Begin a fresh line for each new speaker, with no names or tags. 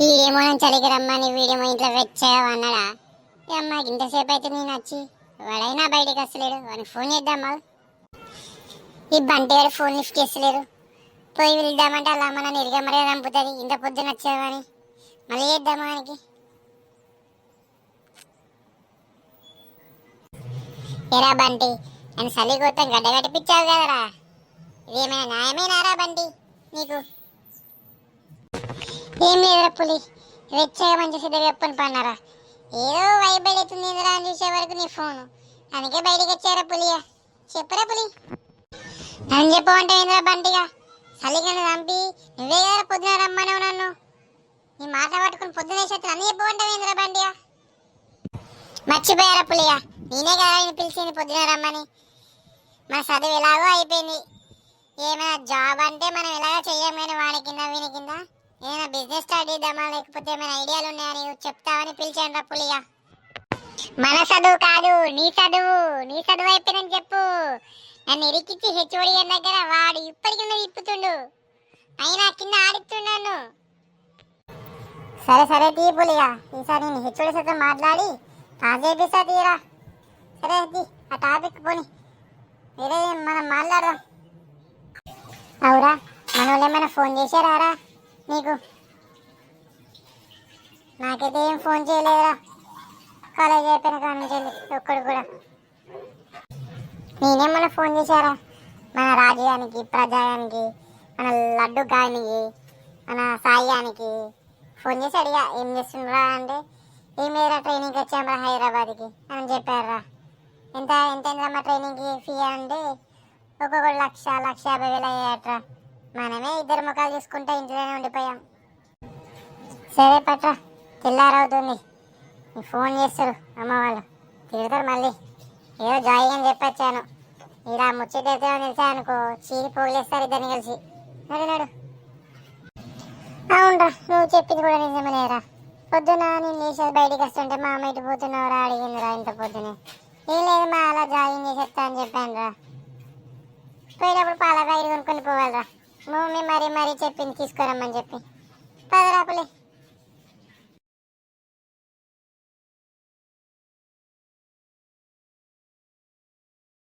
ఈడేమో నేను చలికి రమ్మని వీడేమో ఇంట్లో వెచ్చావు అన్నాడా. అమ్మ ఇంతసేపు అయితే నేను వచ్చి వాడైనా బయటికి వస్తలేడు. వాడికి ఫోన్ చేద్దామా. ఈ బంటి వాడు ఫోన్ లిఫ్ట్ చేస్తలేరు. పోయి వెళ్దామంటే అలా అమ్మ నన్ను ఇరగమరే రంపుతుంది. ఇంత పొద్దున వచ్చావని మళ్ళీ చేద్దామా ఆయనకి. ఎరా బంటి, నేను చలి కొత్త గడ్డ కట్టిపించావు కదరా. ఇదేమైనా న్యాయమేనారా బంటి నీకు? ఏం లేదురా పులి, వెచ్చగా మంచి సిద్ధ చెప్పని పన్నారా. ఏదో వైబైడ్ అవుతుంది ఇందిరా అని చూసే వరకు నీ ఫోను, అందుకే బయటికి వచ్చారా పులియా. చెప్పరా పులి. నన్ను చెప్పమంటే ఏంద్రా బంటిగా, చలిగను చంపి నువ్వే కదా పొద్దున రమ్మనేవు నన్ను. నీ మాట పట్టుకుని పొద్దున వేసేది నన్ను చెప్పమంటావు ఏంద్రా బంటిగా. మర్చిపోయారా పులియా, నేనే కదా నేను పిలిచింది పొద్దున రమ్మని. మన చదువు ఎలాగో అయిపోయింది. ఏమైనా జాబ్ అంటే మనం ఎలాగో చెయ్యం కానీ వాడి కింద వీని కింద ఏమైనా బిజినెస్ స్టార్ట్ చేద్దామా, లేకపోతే ఏమైనా ఐడియాలు ఉన్నాయని చెప్తావని పిలిచాను రా పులిగా. మన చదువు కాదు నీ చదువు, నీ చదువు అయిపోయిందని చెప్పు. నన్ను ఇరికిచ్చి హెచ్ఓడి దగ్గర వాడు ఇప్పటికీ ఇప్పుతుండు, అయినా కింద ఆడిస్తున్నాను. సరే సరే తీ పులిగా, ఈసారి నేను హెచ్ఓడి సతో మాట్లాడి పాస్ చేపిస్తా తీరా. సరే తీ ఆ టాపిక్ పోని, వేరే మనం మాట్లాడదాం. అవురా, మన వాళ్ళు ఏమైనా ఫోన్ చేశారా నీకు? నాకైతే ఏం ఫోన్ చేయలేదురా, కాలేజ్ అయిపోయిన కానీ చెల్లి ఒక్కడు కూడా. నేనేమన్నా ఫోన్ చేశారా? మన రాజయానికి, ప్రజాయానికి, మన లడ్డు గానికి, మన సాయానికి ఫోన్ చేసి అడిగా ఏం చేస్తుండ్రా అంటే ఏం లేదురా ట్రైనింగ్కి వచ్చామరా హైదరాబాద్కి అని చెప్పారా. ఎంత ఎంతైందమ్మా ట్రైనింగ్కి ఫీ అంటే ఒక్కొక్కడు 1,50,000 అయ్యాయట్రా. మనమే ఇద్దరు ముఖాలు చూసుకుంటే ఇంట్లోనే ఉండిపోయాం. సరే పట్రా, తెల్లారవుతుంది. ఫోన్ చేస్తారు అమ్మ వాళ్ళు, తిడతారు మళ్ళీ. ఏదో జాయిన్ అని చెప్పొచ్చాను, ఇలా ముచ్చటైతే తెలిసా అనుకో చీరి పోగులేస్తారు ఇద్దరిని కలిసి. నడు నడు. అవునరా, నువ్వు చెప్పింది కూడా నిజమేరా. పొద్దున నేను లేచేది బయటికి వస్తుంటే మా అమ్మ ఇటు పోతున్నావురా అడిగిందిరా ఇంత పొద్దునే. ఏం లేదు మా అలా జాయిన్ చేసేస్తా అని చెప్పాను రా. పోయినప్పుడు పాల ప్యాకెట్ కొనుక్కొని పోవాలిరా. మమ్మీ మరీ చెప్పింది తీసుకురమ్మని చెప్పి. పదరాపులే.